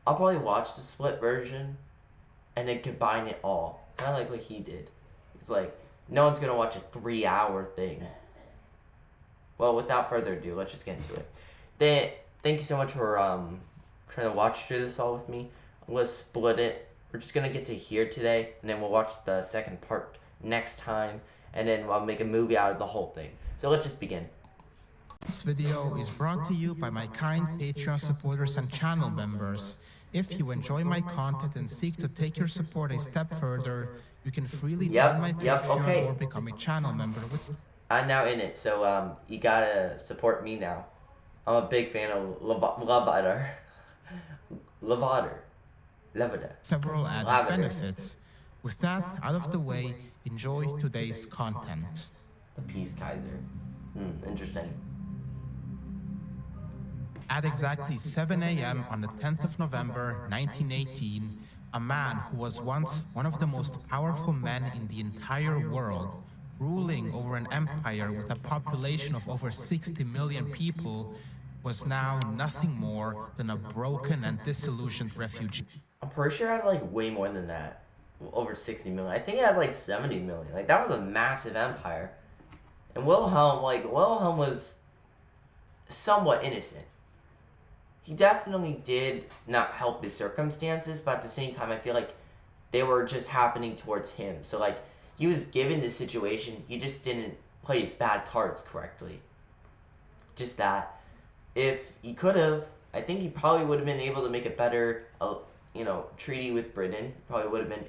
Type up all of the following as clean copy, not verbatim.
I'll probably watch the split version and then combine it all. Kind of like what he did. It's like, no one's going to watch a 3-hour thing. Well, without further ado, let's just get into it. Thank you so much for trying to watch through this all with me. Let's split it. We're just going to get to here today, and then we'll watch the second part next time, and then I'll make a movie out of the whole thing. So let's just begin. This video is brought to you by my kind Patreon supporters and channel members. If you enjoy my content and seek to take your support a step further, you can freely join my Patreon okay. or become a channel member with... I'm now in it, so you gotta support me now. I'm a big fan of Lavader. Lavader. several added benefits. With that out of the way, enjoy today's content. The Peace Kaiser. Interesting. At exactly 7 a.m. on the 10th of November, 1918, a man who was once one of the most powerful men in the entire world, ruling over an empire with a population of over 60 million people, was now nothing more than a broken and disillusioned refugee. I'm pretty sure I had like way more than that. Over 60 million. I think I had like 70 million. Like that was a massive empire. And Wilhelm was somewhat innocent. He definitely did not help his circumstances, but at the same time I feel like they were just happening towards him. So like he was given the situation, he just didn't play his bad cards correctly. Just that. If he could have, I think he probably would have been able to make a better, treaty with Britain. Probably would have been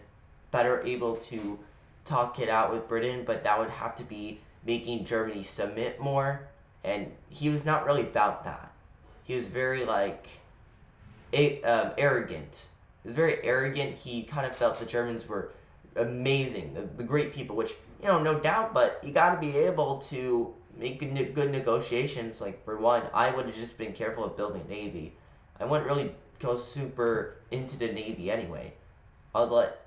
better able to talk it out with Britain, but that would have to be making Germany submit more, and he was not really about that. He was very arrogant. He was very arrogant. He kind of felt the Germans were amazing, the great people, which, no doubt, but you got to be able to make good negotiations. Like, for one, I would have just been careful of building a navy. I wouldn't really go super into the navy anyway. I'd let,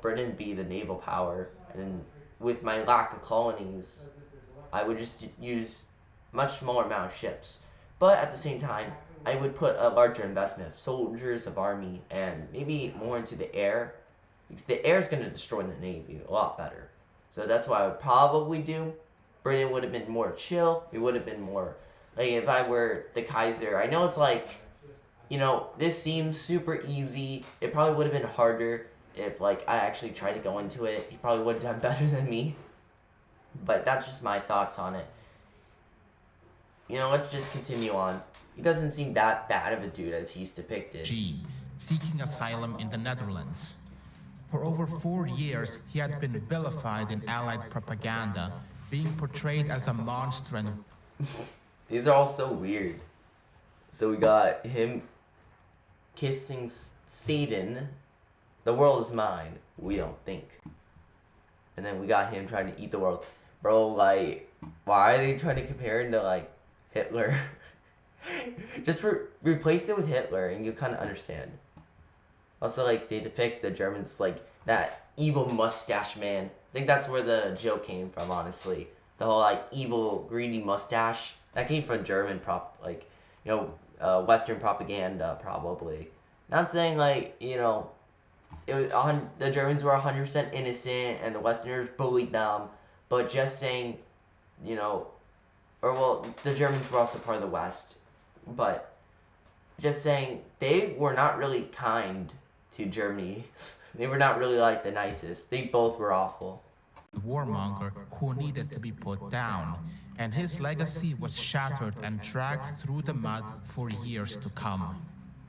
Britain be the naval power, and with my lack of colonies, I would just use much smaller amount of ships. But at the same time, I would put a larger investment of soldiers, of army, and maybe more into the air, because the air is going to destroy the navy a lot better. So that's what I would probably do. Britain would have been more chill. It would have been more, like, if I were the Kaiser. I know it's like, this seems super easy. It probably would have been harder if, like, I actually tried to go into it. He probably would have done better than me. But that's just my thoughts on it. Let's just continue on. He doesn't seem that bad of a dude as he's depicted. Seeking asylum in the Netherlands. For over 4 years, he had been vilified in Allied propaganda, being portrayed as a monster and... These are all so weird. So we got him kissing Satan. The world is mine. We don't think. And then we got him trying to eat the world. Bro, like, why are they trying to compare him to, like, Hitler? Just replace it with Hitler and you kind of understand. Also, like, they depict the Germans like that evil mustache man. I think that's where the joke came from, honestly. The whole, like, evil, greedy mustache. That came from German Western propaganda, probably. Not saying, like, it was the Germans were 100% innocent and the Westerners bullied them, but just saying, the Germans were also part of the West, but just saying they were not really kind to Germany. They were not really, like, the nicest. They both were awful. Warmonger who needed to be put down, and his legacy was shattered and dragged through the mud for years to come.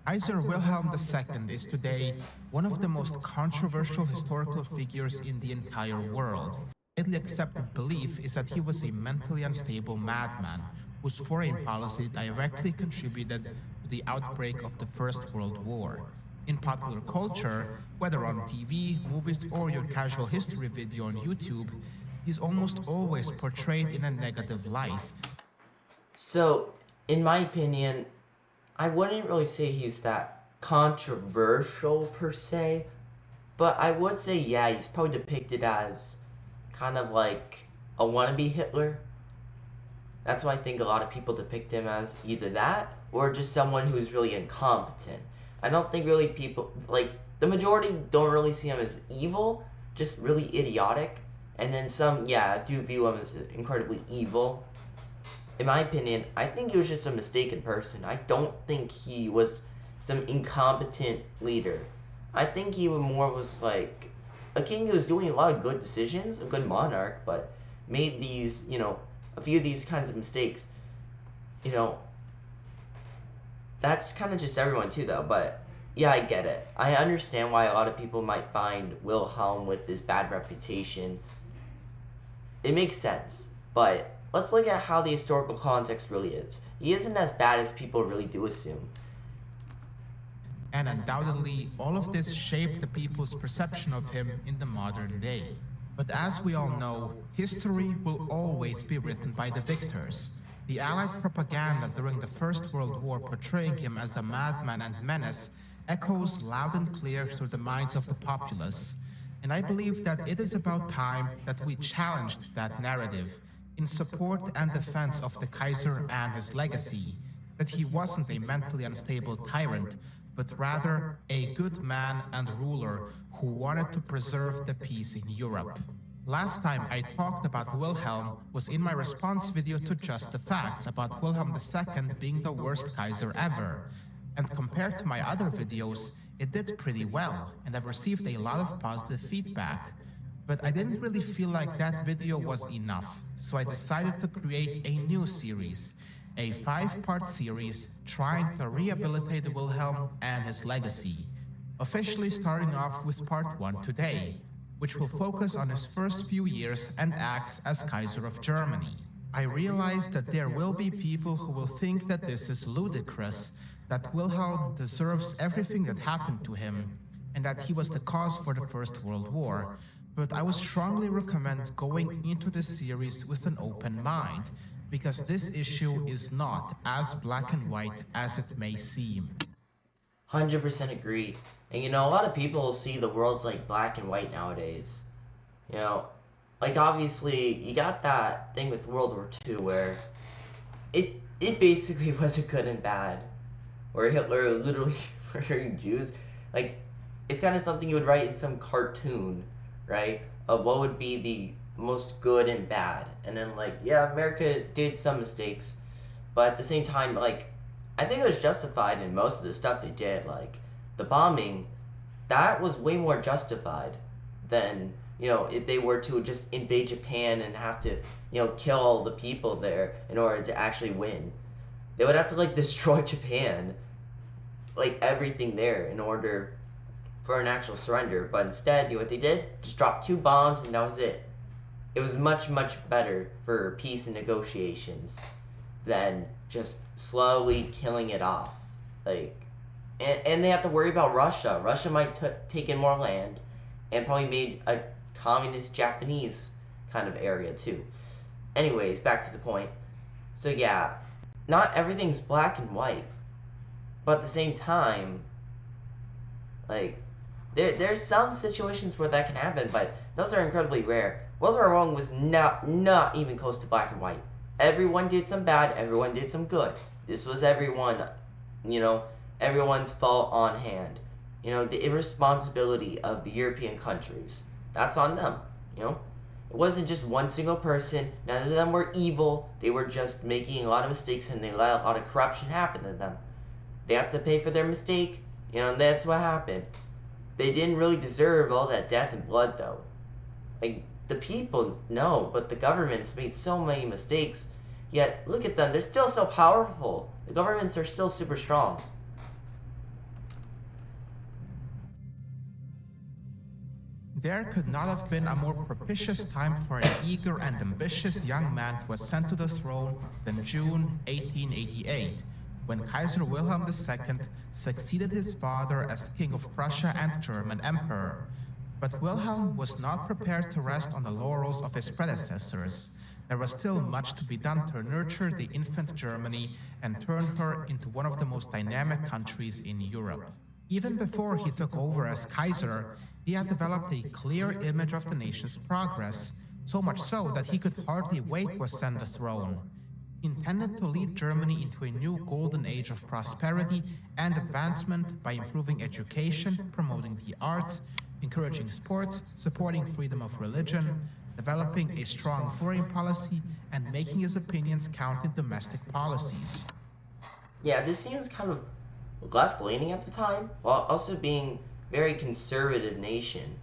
Kaiser Wilhelm II is today one of the most controversial historical figures in the entire world. Widely accepted belief is that he was a mentally unstable madman whose foreign policy directly contributed to the outbreak of the First World War. In popular culture, whether on TV, movies, or your casual history video on YouTube, he's almost always portrayed in a negative light. So, in my opinion, I wouldn't really say he's that controversial per se, but I would say, yeah, he's probably depicted as kind of like a wannabe Hitler. That's why I think a lot of people depict him as either that or just someone who's really incompetent. I don't think really people, like, the majority don't really see him as evil, just really idiotic. And then some, yeah, do view him as incredibly evil. In my opinion, I think he was just a mistaken person. I don't think he was some incompetent leader. I think he more was like a king who was doing a lot of good decisions, a good monarch, but made these, a few of these kinds of mistakes. You know, that's kind of just everyone too, though. But yeah, I get it. I understand why a lot of people might find Wilhelm with this bad reputation. It makes sense, but let's look at how the historical context really is. He isn't as bad as people really do assume. And undoubtedly, all of this shaped the people's perception of him in the modern day. But as we all know, history will always be written by the victors. The Allied propaganda during the First World War portraying him as a madman and menace echoes loud and clear through the minds of the populace. And I believe that it is about time that we challenged that narrative in support and defense of the Kaiser and his legacy, that he wasn't a mentally unstable tyrant, but rather a good man and ruler who wanted to preserve the peace in Europe. Last time I talked about Wilhelm was in my response video to Just the Facts about Wilhelm II being the worst Kaiser ever. And compared to my other videos, it did pretty well, and I've received a lot of positive feedback. But I didn't really feel like that video was enough, so I decided to create a new series, a 5-part series trying to rehabilitate Wilhelm and his legacy, officially starting off with part 1 today, which will focus on his first few years and acts as Kaiser of Germany. I realize that there will be people who will think that this is ludicrous, that Wilhelm deserves everything that happened to him, and that he was the cause for the First World War, but I would strongly recommend going into this series with an open mind, because this issue is not as black and white as it may seem. 100% agree. And a lot of people see the world's like black and white nowadays. You know, like obviously you got that thing with World War II where it basically was a good and bad, where Hitler literally murdering Jews. Like, it's kind of something you would write in some cartoon, right? Of what would be the most good and bad. And then, like, yeah, America did some mistakes, but at the same time, like, I think it was justified in most of the stuff they did. Like, the bombing, that was way more justified than, if they were to just invade Japan and have to, kill all the people there in order to actually win. They would have to, like, destroy Japan, like, everything there in order for an actual surrender. But instead, what they did? Just dropped 2 bombs and that was it. It was much, much better for peace and negotiations than just slowly killing it off. Like, and they have to worry about Russia. Russia might take in more land and probably made a communist Japanese kind of area too. Anyways, back to the point. So yeah, not everything's black and white, but at the same time, like, there's some situations where that can happen, but those are incredibly rare. World War I was not even close to black and white. Everyone did some bad, everyone did some good. This was everyone's fault on hand. The irresponsibility of the European countries. That's on them, It wasn't just one single person. None of them were evil. They were just making a lot of mistakes and they let a lot of corruption happen to them. They have to pay for their mistake, and that's what happened. They didn't really deserve all that death and blood, though. Like, the people, no, but the governments made so many mistakes. Yet, look at them, they're still so powerful. The governments are still super strong. There could not have been a more propitious time for an eager and ambitious young man to ascend to the throne than June 1888, when Kaiser Wilhelm II succeeded his father as King of Prussia and German Emperor. But Wilhelm was not prepared to rest on the laurels of his predecessors. There was still much to be done to nurture the infant Germany and turn her into one of the most dynamic countries in Europe. Even before he took over as Kaiser, he had developed a clear image of the nation's progress, so much so that he could hardly wait to ascend the throne. intended to lead Germany into a new golden age of prosperity and advancement by improving education, promoting the arts, encouraging sports, supporting freedom of religion, developing a strong foreign policy, and making his opinions count in domestic policies. Yeah, this seems kind of left leaning at the time, while also being very conservative nation.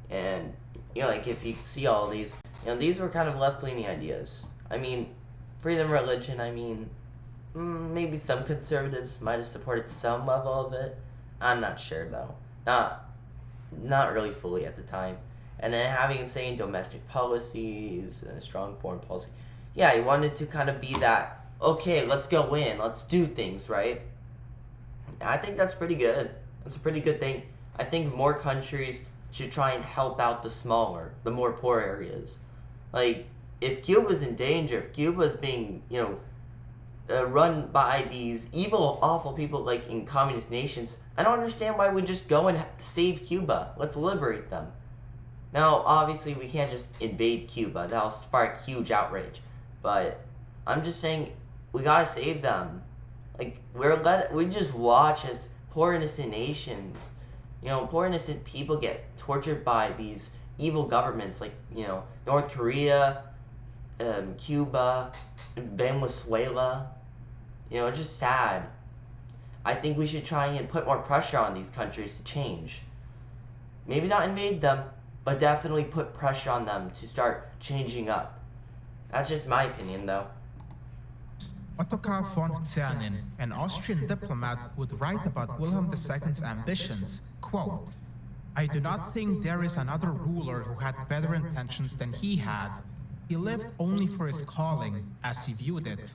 And like if you see all these, these were kind of left leaning ideas. I mean, freedom of religion. I mean, maybe some conservatives might have supported some level of it. I'm not sure though. Not really fully at the time. And then having saying domestic policies and a strong foreign policy. Yeah, he wanted to kind of be that. Okay, let's go in. Let's do things right. I think that's pretty good. That's a pretty good thing. I think more countries should try and help out the more poor areas. Like, if Cuba's in danger, if Cuba's being, run by these evil, awful people like in communist nations, I don't understand why we just go and save Cuba. Let's liberate them. Now, obviously, we can't just invade Cuba. That'll spark huge outrage. But I'm just saying, we gotta save them. Like we just watch as poor innocent nations, poor innocent people get tortured by these evil governments like North Korea, Cuba, Venezuela. It's just sad. I think we should try and put more pressure on these countries to change. Maybe not invade them, but definitely put pressure on them to start changing up. That's just my opinion, though. Ottokar von Czernin, an Austrian diplomat, would write about Wilhelm II's ambitions, quote, "I do not think there is another ruler who had better intentions than he had. He lived only for his calling, as he viewed it.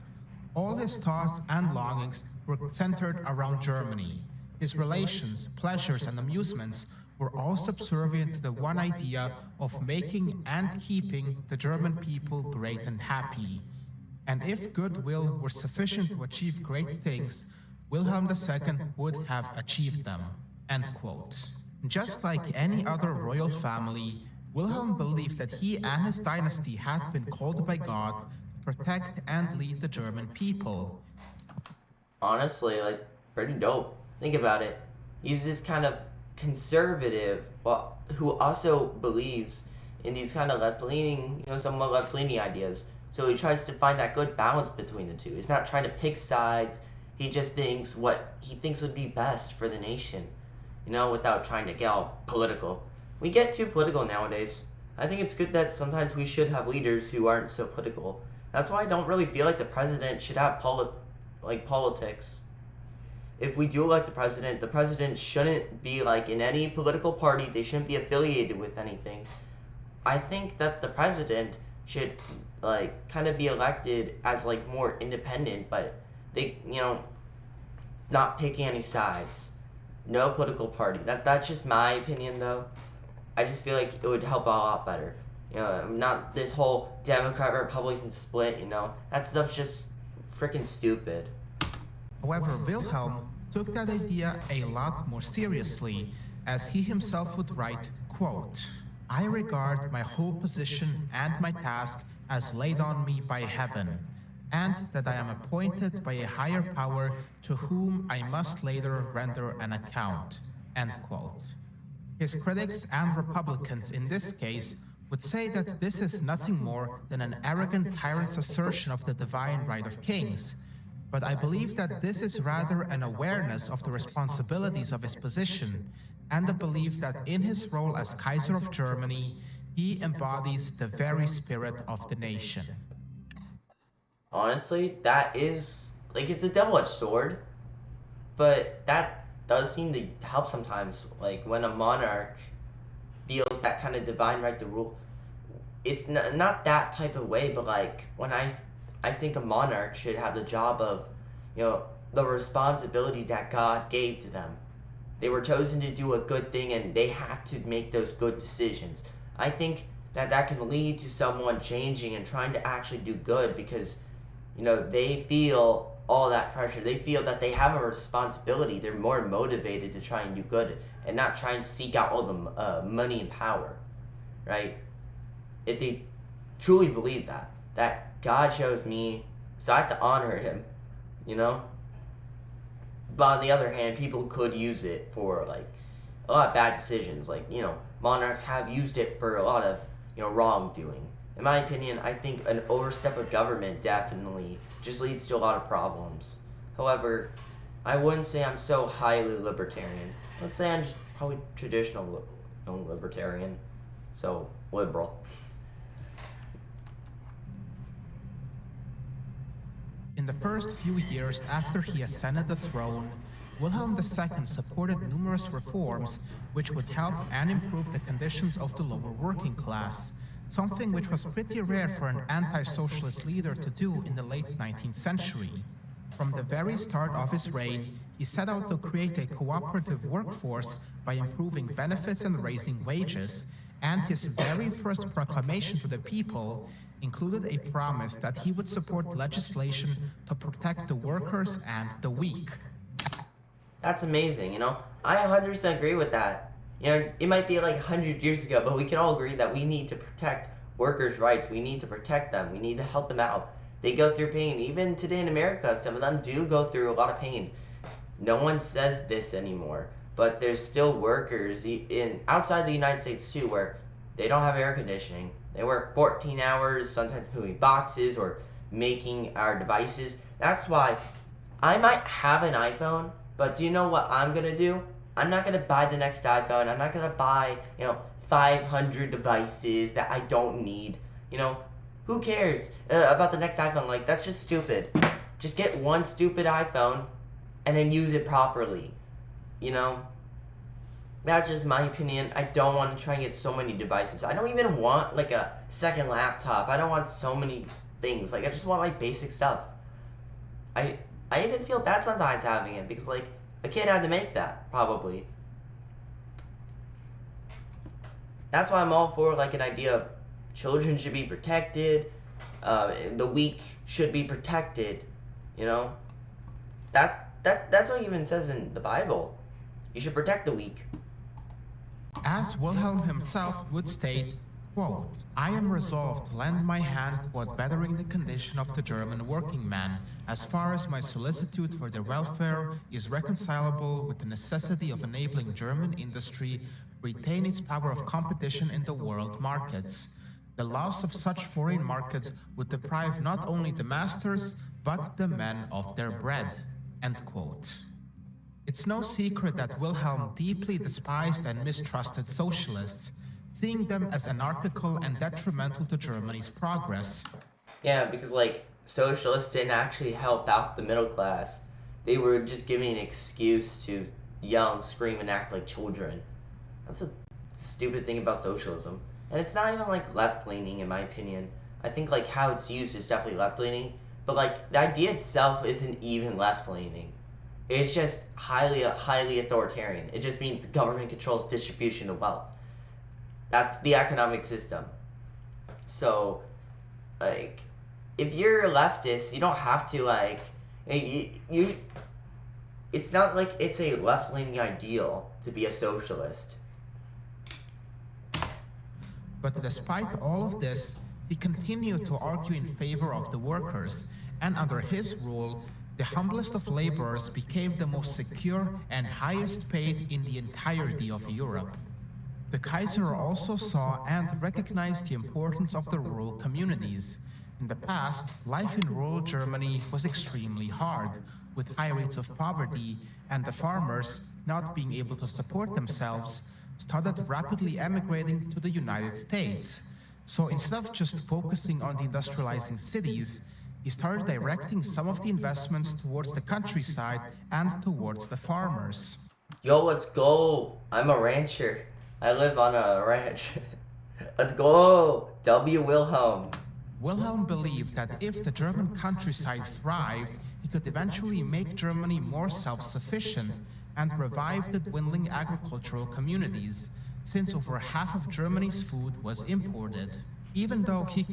All his thoughts and longings were centered around Germany. His relations, pleasures, and amusements were all subservient to the one idea of making and keeping the German people great and happy. And if goodwill were sufficient to achieve great things, Wilhelm II would have achieved them." End quote. Just like any other royal family, Wilhelm believed that he and his dynasty had been called by God to protect and lead the German people. Honestly, like, pretty dope. Think about it. He's this kind of conservative, who also believes in these kind of left-leaning, somewhat left-leaning ideas. So he tries to find that good balance between the two. He's not trying to pick sides. He just thinks what he thinks would be best for the nation, without trying to get all political. We get too political nowadays. I think it's good that sometimes we should have leaders who aren't so political. That's why I don't really feel like the president should have politics. If we do elect the president shouldn't be like in any political party. They shouldn't be affiliated with anything. I think that the president should kind of be elected as more independent, but they not picking any sides, no political party. That's just my opinion though. I just feel like it would help a lot better. Not this whole Democrat Republican split. That stuff's just freaking stupid. However, Wilhelm took that idea a lot more seriously, as he himself would write, quote, "I regard my whole position and my task as laid on me by heaven, and that I am appointed by a higher power to whom I must later render an account." End quote. His critics and Republicans in this case would say that this is nothing more than an arrogant tyrant's assertion of the divine right of kings, but I believe that this is rather an awareness of the responsibilities of his position and the belief that in his role as Kaiser of Germany, he embodies the very spirit of the nation. Honestly, that is it's a double-edged sword, but that does seem to help sometimes. Like when a monarch feels that kind of divine right to rule, it's not that type of way, but when I think a monarch should have the job of, the responsibility that God gave to them. They were chosen to do a good thing and they have to make those good decisions. I think that can lead to someone changing and trying to actually do good because, they feel all that pressure. They feel that they have a responsibility. They're more motivated to try and do good and not try and seek out all the money and power, right? If they truly believe that God chose me So I have to honor him, you know. But on the other hand, people could use it for like a lot of bad decisions. Like, monarchs have used it for a lot of, wrongdoing. In my opinion, I think an overstep of government definitely just leads to a lot of problems. However, I wouldn't say I'm so highly libertarian. Let's say I'm just probably traditional libertarian. So, liberal. In the first few years after he ascended the throne, Wilhelm II supported numerous reforms which would help and improve the conditions of the lower working class, something which was pretty rare for an anti-socialist leader to do in the late 19th century. From the very start of his reign, he set out to create a cooperative workforce by improving benefits and raising wages, and his very first proclamation to the people included a promise that he would support legislation to protect the workers and the weak. That's amazing, I 100% agree with that. It might be like 100 years ago, but we can all agree that we need to protect workers' rights. We need to protect them. We need to help them out. They go through pain. Even today in America, some of them do go through a lot of pain. No one says this anymore, but there's still workers in outside the United States too where they don't have air conditioning. They work 14 hours, sometimes moving boxes or making our devices. That's why I might have an iPhone, but do you know what I'm gonna do? I'm not gonna buy the next iPhone. I'm not gonna buy, 500 devices that I don't need. Who cares about the next iPhone? Like, that's just stupid. Just get one stupid iPhone and then use it properly. You know? That's just my opinion. I don't want to try and get so many devices. I don't even want like a second laptop. I don't want so many things. Like, I just want my basic stuff. I I even feel bad sometimes having it because like a kid had to make that probably. That's why I'm all for like an idea of children should be protected, the weak should be protected. You know, that's what it even says in the Bible. You should protect the weak. As Wilhelm himself would state, quote, I am resolved to lend my hand toward bettering the condition of the German working man, as far as my solicitude for their welfare is reconcilable with the necessity of enabling German industry to retain its power of competition in the world markets. The loss of such foreign markets would deprive not only the masters, but the men of their bread. End quote. It's no secret that Wilhelm deeply despised and mistrusted socialists, seeing them as anarchical and detrimental to Germany's progress. Yeah, because like socialists didn't actually help out the middle class. They were just giving an excuse to yell and scream and act like children. That's the stupid thing about socialism. And it's not even like left leaning in my opinion. I think like how it's used is definitely left leaning, but like the idea itself isn't even left leaning. It's just highly authoritarian. It just means the government controls distribution of wealth. That's the economic system. So, like, if you're a leftist, you don't have to like you. It's not like it's a left-leaning ideal to be a socialist. But despite all of this, he continued to argue in favor of the workers, and under his rule, the humblest of laborers became the most secure and highest paid in the entirety of Europe. The Kaiser also saw and recognized the importance of the rural communities. In the past, life in rural Germany was extremely hard, with high rates of poverty, and the farmers, not being able to support themselves, started rapidly emigrating to the United States. So instead of just focusing on the industrializing cities, he started directing some of the investments towards the countryside and towards the farmers. Yo, let's go! I'm a rancher. I live on a ranch. Let's go! W. Wilhelm. Wilhelm believed that if the German countryside thrived, he could eventually make Germany more self-sufficient and revive the dwindling agricultural communities, since over half of Germany's food was imported. Even though he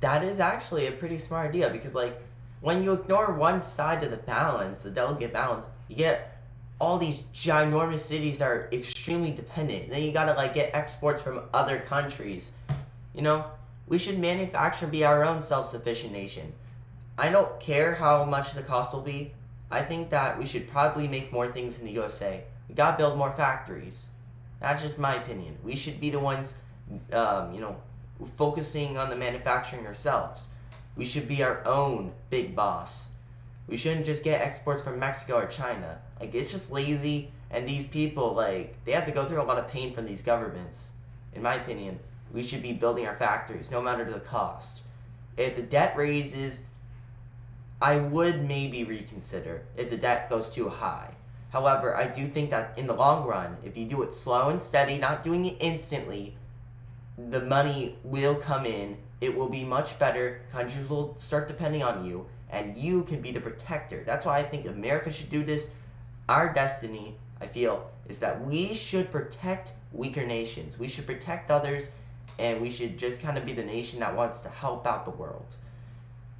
That is actually a pretty smart idea because, like, when you ignore one side of the balance, the delicate balance, you get all these ginormous cities that are extremely dependent. Then you gotta, like, get exports from other countries. You know, we should manufacture, be our own self sufficient nation. I don't care how much the cost will be. I think that we should probably make more things in the USA. We gotta build more factories. That's just my opinion. We should be the ones, you know, focusing on the manufacturing ourselves. We should be our own big boss. We shouldn't just get exports from Mexico or China. Like, it's just lazy, and these people, like, they have to go through a lot of pain from these governments. In my opinion, we should be building our factories, no matter the cost. If the debt raises, I would maybe reconsider if the debt goes too high. However, I do think that in the long run, if you do it slow and steady, not doing it instantly, the money will come in. It will be much better. Countries will start depending on you, and you can be the protector. That's why I think America should do this. Our destiny, I feel, is that we should protect weaker nations. We should protect others, and we should just kind of be the nation that wants to help out the world.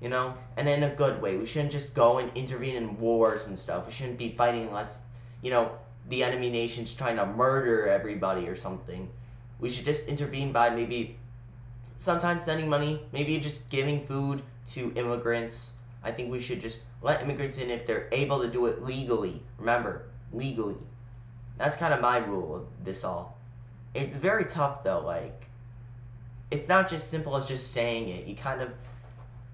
You know, and in a good way. We shouldn't just go and intervene in wars and stuff. We shouldn't be fighting unless, you know, the enemy nation's trying to murder everybody or something. We should just intervene by maybe sometimes sending money, maybe just giving food to immigrants. I think we should just let immigrants in if they're able to do it legally. Remember, legally. That's kind of my rule of this all. It's very tough though, like, it's not just simple as just saying it. You kind of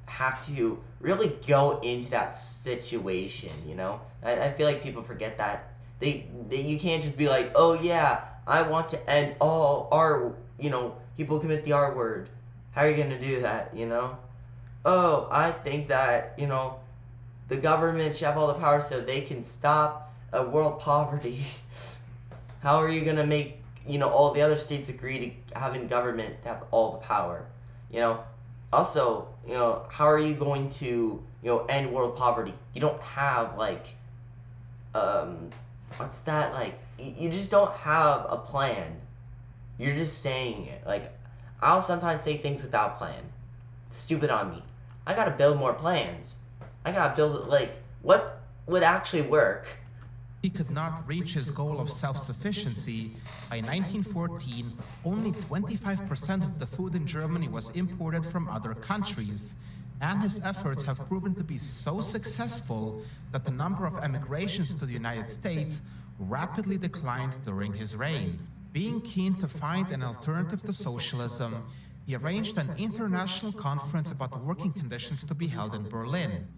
have to really go into that situation, you know? I feel like people forget that. You can't just be like, oh yeah, I want to end all R, you know, people commit the R word. How are you going to do that, you know? Oh, I think that, you know, the government should have all the power so they can stop world poverty. How are you going to make, you know, all the other states agree to having government have all the power, you know? Also, you know, how are you going to, you know, end world poverty? You don't have, like, what's that, like, you just don't have a plan. You're just saying it. Like, I'll sometimes say things without plan. Stupid on me. I gotta build more plans. I gotta build, like, what would actually work? He could not reach his goal of self-sufficiency. By 1914, only 25% of the food in Germany was imported from other countries, and his efforts have proven to be so successful that the number of emigrations to the United States rapidly declined during his reign. Being keen to find an alternative to socialism, he arranged an international conference about the working conditions to be held in Berlin.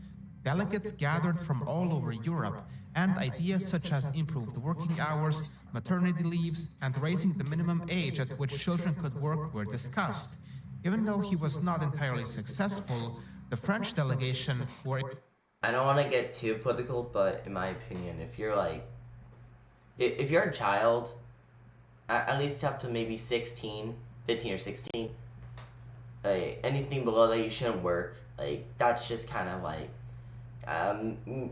Delegates gathered from all over Europe, and ideas such as improved working hours, maternity leaves, and raising the minimum age at which children could work were discussed. Even though he was not entirely successful, the French delegation were... I don't want to get too political, but in my opinion, if you're like, if you're a child, at least up to maybe 16, 15 or 16, like, anything below that you shouldn't work. Like, that's just kind of like,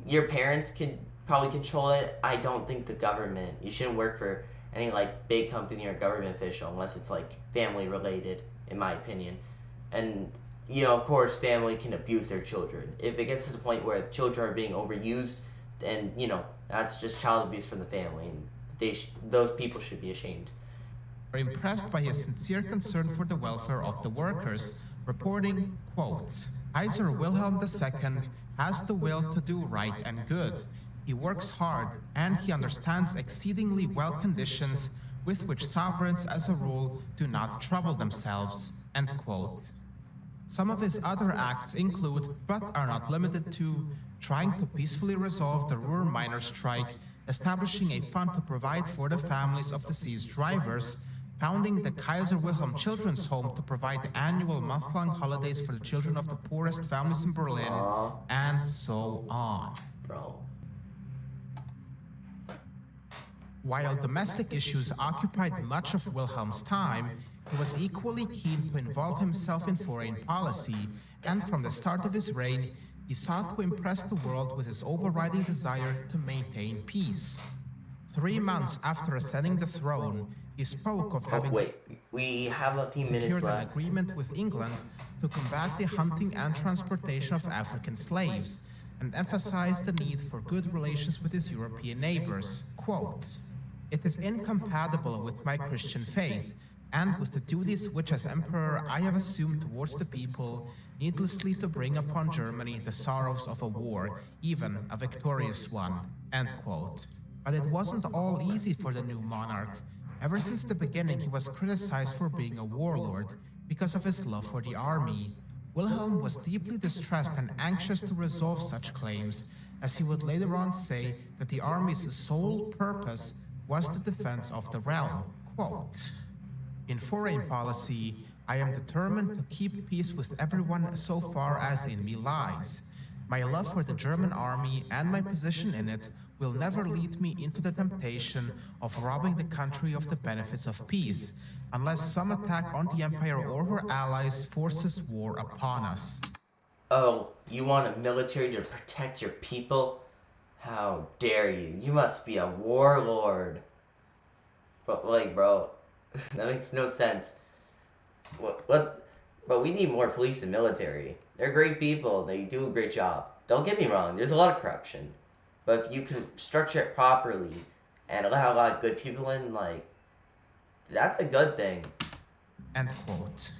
your parents could probably control it. I don't think the government, you shouldn't work for any like big company or government official unless it's like family related, in my opinion. And you know, of course, family can abuse their children. If it gets to the point where children are being overused, then you know that's just child abuse from the family, and those people should be ashamed. were impressed by his sincere concern for the welfare of the workers, reporting, quote, Kaiser Wilhelm II has the will to do right and good. He works hard, and he understands exceedingly well conditions with which sovereigns as a rule do not trouble themselves, end quote. Some of his other acts include, but are not limited to, trying to peacefully resolve the Ruhr miners' strike, establishing a fund to provide for the families of deceased drivers, founding the Kaiser Wilhelm Children's Home to provide annual month-long holidays for the children of the poorest families in Berlin, and so on. Bro. While domestic issues occupied much of Wilhelm's time, he was equally keen to involve himself in foreign policy, and from the start of his reign, he sought to impress the world with his overriding desire to maintain peace. 3 months after ascending the throne, he spoke of having we have a few minutes secured an left. agreement with England to combat the hunting and transportation of African slaves, and emphasized the need for good relations with his European neighbors. Quote, "It is incompatible with my Christian faith and with the duties which as emperor I have assumed towards the people, needlessly to bring upon Germany the sorrows of a war, even a victorious one. End quote. But it wasn't all easy for the new monarch. Ever since the beginning, he was criticized for being a warlord because of his love for the army. Wilhelm was deeply distressed and anxious to resolve such claims, as he would later on say that the army's sole purpose was the defense of the realm. Quote, in foreign policy, I am determined to keep peace with everyone so far as in me lies. My love for the German army and my position in it will never lead me into the temptation of robbing the country of the benefits of peace, unless some attack on the empire or her allies forces war upon us. Oh, you want a military to protect your people? How dare you? You must be a warlord. But like, bro, that makes no sense. What? But we need more police and military. They're great people. They do a great job. Don't get me wrong. There's a lot of corruption, but if you can structure it properly and allow a lot of good people in, like, that's a good thing. End quote.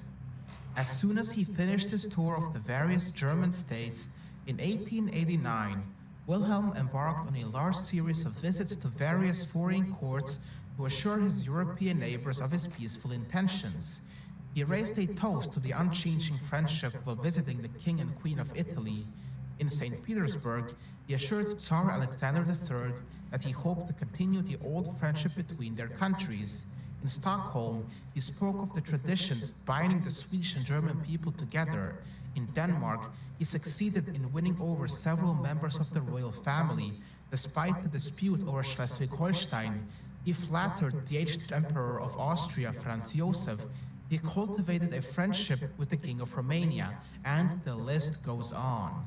As soon as he finished his tour of the various German states in 1889, Wilhelm embarked on a large series of visits to various foreign courts to assure his European neighbors of his peaceful intentions. He raised a toast to the unchanging friendship while visiting the King and Queen of Italy. In St. Petersburg, he assured Tsar Alexander III that he hoped to continue the old friendship between their countries. In Stockholm, he spoke of the traditions binding the Swedish and German people together. In Denmark, he succeeded in winning over several members of the royal family. Despite the dispute over Schleswig-Holstein, he flattered the aged Emperor of Austria, Franz Joseph. He cultivated a friendship with the King of Romania, and the list goes on.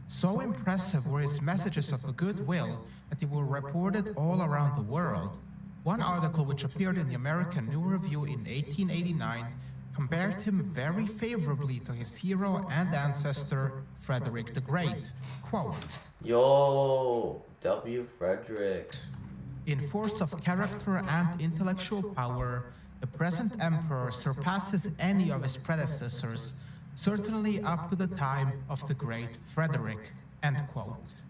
So impressive were his messages of goodwill that they were reported all around the world. One article which appeared in the American New Review in 1889 compared him very favorably to his hero and ancestor, Frederick the Great. Quote, Yo, W. Frederick. in force of character and intellectual power, the present emperor surpasses any of his predecessors, certainly up to the time of the great Frederick. End quote.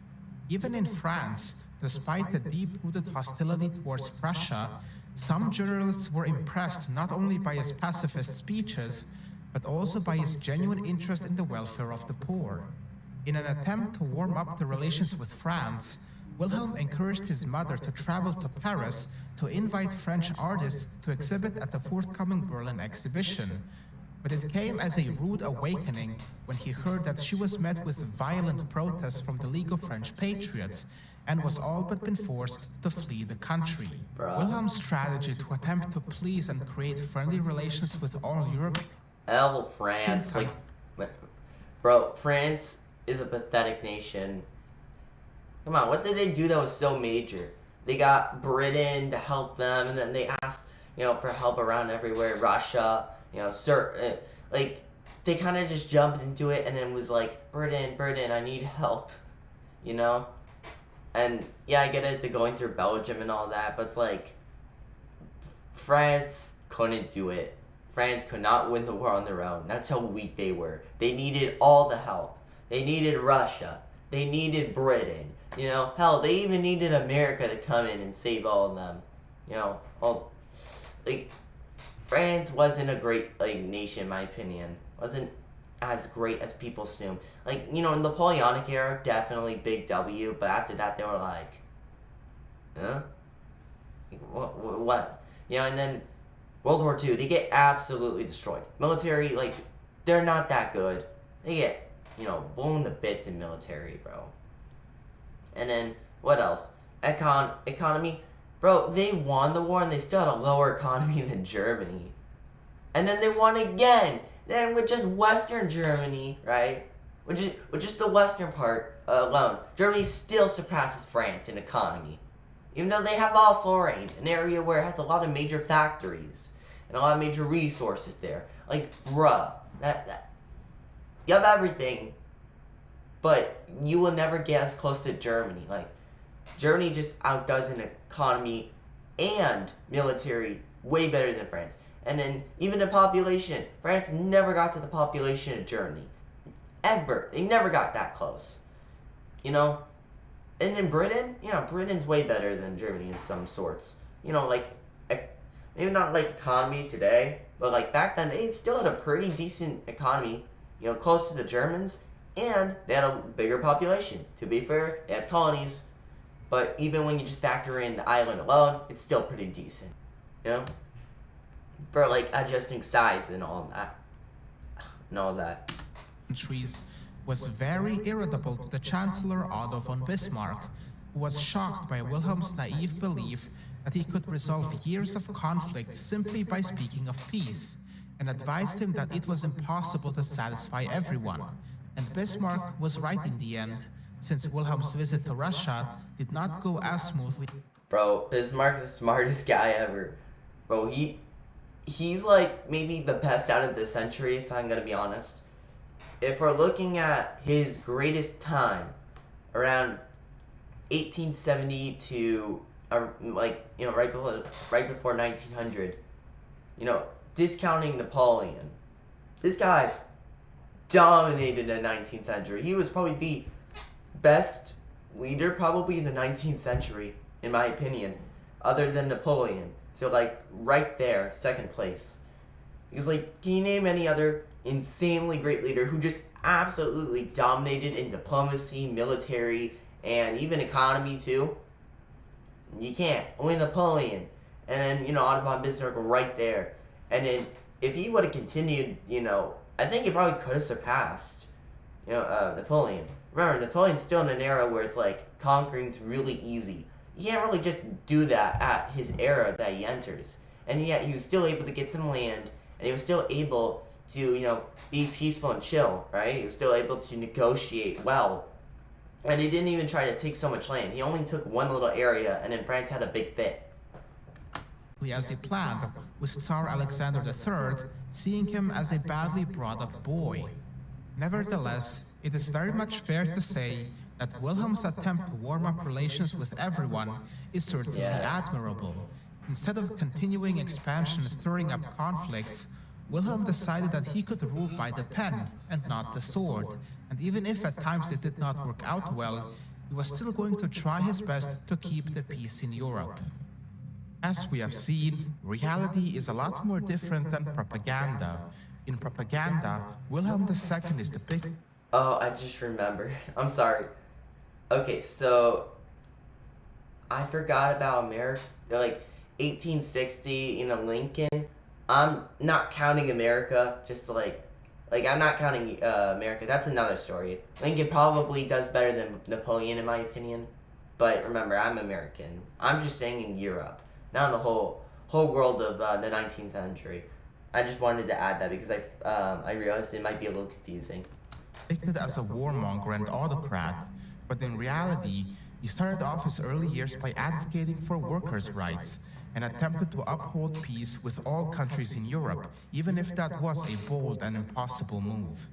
Even in France, despite the deep-rooted hostility towards Prussia, some journalists were impressed not only by his pacifist speeches, but also by his genuine interest in the welfare of the poor. In an attempt to warm up the relations with France, Wilhelm encouraged his mother to travel to Paris to invite French artists to exhibit at the forthcoming Berlin exhibition. But it came as a rude awakening when he heard that she was met with violent protests from the League of French Patriots and was all but been forced to flee the country. Bruh. Wilhelm's strategy to attempt to please and create friendly relations with all Europe. France. Like, bro, France is a pathetic nation. Come on, what did they do that was so major? They got Britain to help them, and then they asked, for help around everywhere. Russia, like, they kind of just jumped into it and then was like, Britain, I need help, And yeah, I get it, they're going through Belgium and all that, but it's like, France couldn't do it. France could not win the war on their own. That's how weak they were. They needed all the help. They needed Russia. They needed Britain. Hell, they even needed America to come in and save all of them. France wasn't a great, nation, in my opinion. Wasn't as great as people assume. In the Napoleonic era, definitely big W, but after that, they were like, huh? What? And then World War II, they get absolutely destroyed. Military, they're not that good. They get, blown to bits in military, bro. And then, what else? Economy. Bro, they won the war and they still had a lower economy than Germany. And then they won again. Then with just Western Germany, right? With just the Western part alone, Germany still surpasses France in economy. Even though they have Alsace, an area where it has a lot of major factories and a lot of major resources there. Bruh, you have everything, but you will never get as close to Germany. Germany just outdoes in economy and military way better than France. And then even the population, France never got to the population of Germany. Ever. They never got that close. You know? And then Britain, yeah, Britain's way better than Germany in some sorts. You know, like, maybe not like economy today, but like back then they still had a pretty decent economy, you know, close to the Germans, and they had a bigger population. To be fair, they had colonies, but even when you just factor in the island alone, it's still pretty decent, you know, for like adjusting size and all that, and all that. Countries was very irritable to the Chancellor Otto von Bismarck, who was shocked by Wilhelm's naive belief that he could resolve years of conflict simply by speaking of peace, and advised him that it was impossible to satisfy everyone. And Bismarck was right in the end, since Wilhelm's visit to Russia did not go as smoothly. Bro, Bismarck's the smartest guy ever. Bro, he's like maybe the best out of this century, if I'm gonna be honest. If we're looking at his greatest time, around 1870 to like, you know, right before 1900, you know, discounting Napoleon, this guy dominated the 19th century. He was probably the best leader probably in the 19th century, in my opinion, other than Napoleon. So like right there, second place. Because like, can you name any other insanely great leader who just absolutely dominated in diplomacy, military, and even economy too? You can't. Only Napoleon. And then, you know, Otto von Bismarck right there. And then if he would have continued, you know, I think he probably could have surpassed, you know, Napoleon. Remember, Napoleon's still in an era where it's like conquering's really easy. You can't really just do that at his era that he enters. And yet he was still able to get some land, and he was still able to, you know, be peaceful and chill, right? He was still able to negotiate well. And he didn't even try to take so much land. He only took one little area, and then France had a big fit. As he planned, with Tsar Alexander III seeing him as a badly brought up boy. Nevertheless, it is very much fair to say that Wilhelm's attempt to warm up relations with everyone is certainly admirable. Instead of continuing expansion stirring up conflicts, Wilhelm decided that he could rule by the pen and not the sword, and even if at times it did not work out well, he was still going to try his best to keep the peace in Europe. As we have seen, reality is a lot more different than propaganda. In propaganda, Wilhelm II is the big... Oh, I just remembered. I'm sorry. Okay, so I forgot about America. Like 1860, you know, Lincoln. I'm not counting America, just to like I'm not counting America. That's another story. Lincoln probably does better than Napoleon in my opinion, but remember, I'm American. I'm just saying in Europe, not in the whole world of the 19th century. I just wanted to add that because I realized it might be a little confusing. Depicted as a warmonger and autocrat, but in reality, he started off his early years by advocating for workers' rights and attempted to uphold peace with all countries in Europe, even if that was a bold and impossible move.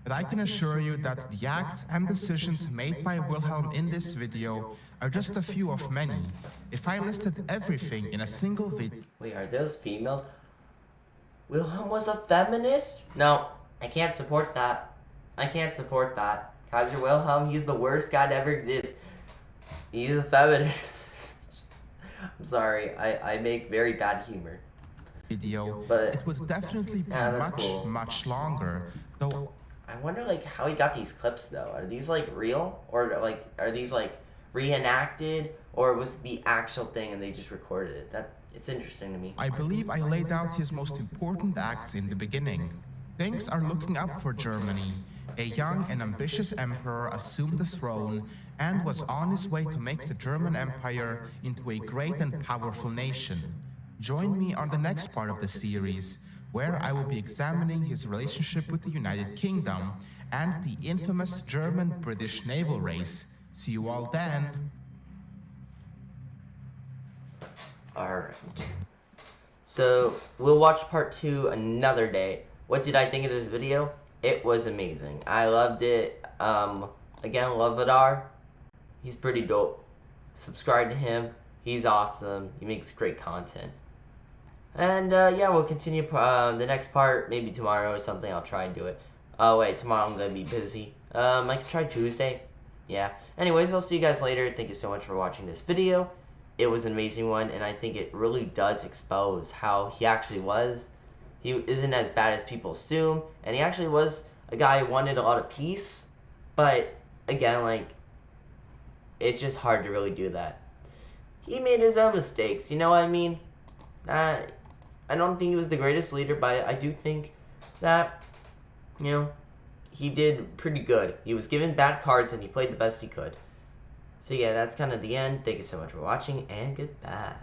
But I can assure you that the acts and decisions made by Wilhelm in this video are just a few of many. If I listed everything in a single video... Wait, are those females? Wilhelm was a feminist? No, I can't support that. I can't support that. Kaiser Wilhelm, he's the worst guy to ever exist. He's a feminist. I'm sorry, I make very bad humor. Video, but it would definitely be much longer, though. I wonder like how he got these clips though. Are these like real, or like are these like reenacted, or was the actual thing and they just recorded it? It's interesting to me. I believe I laid out his most important acts in the beginning. Things are looking up for Germany. A young and ambitious emperor assumed the throne and was on his way to make the German Empire into a great and powerful nation. Join me on the next part of the series, where I will be examining his relationship with the United Kingdom and the infamous German-British naval race. See you all then! Alright. So, we'll watch part 2 another day. What did I think of this video? It was amazing. I loved it. Again, Lavader, he's pretty dope. Subscribe to him. He's awesome. He makes great content. And yeah, we'll continue the next part maybe tomorrow or something. I'll try and do it. Oh wait, tomorrow I'm gonna be busy. I can try Tuesday. Yeah. Anyways, I'll see you guys later. Thank you so much for watching this video. It was an amazing one, and I think it really does expose how he actually was. He isn't as bad as people assume, and he actually was a guy who wanted a lot of peace. But again, like, it's just hard to really do that. He made his own mistakes. You know what I mean? Uh, I don't think he was the greatest leader, but I do think that, you know, he did pretty good. He was given bad cards and he played the best he could. So yeah, that's kind of the end. Thank you so much for watching, and goodbye.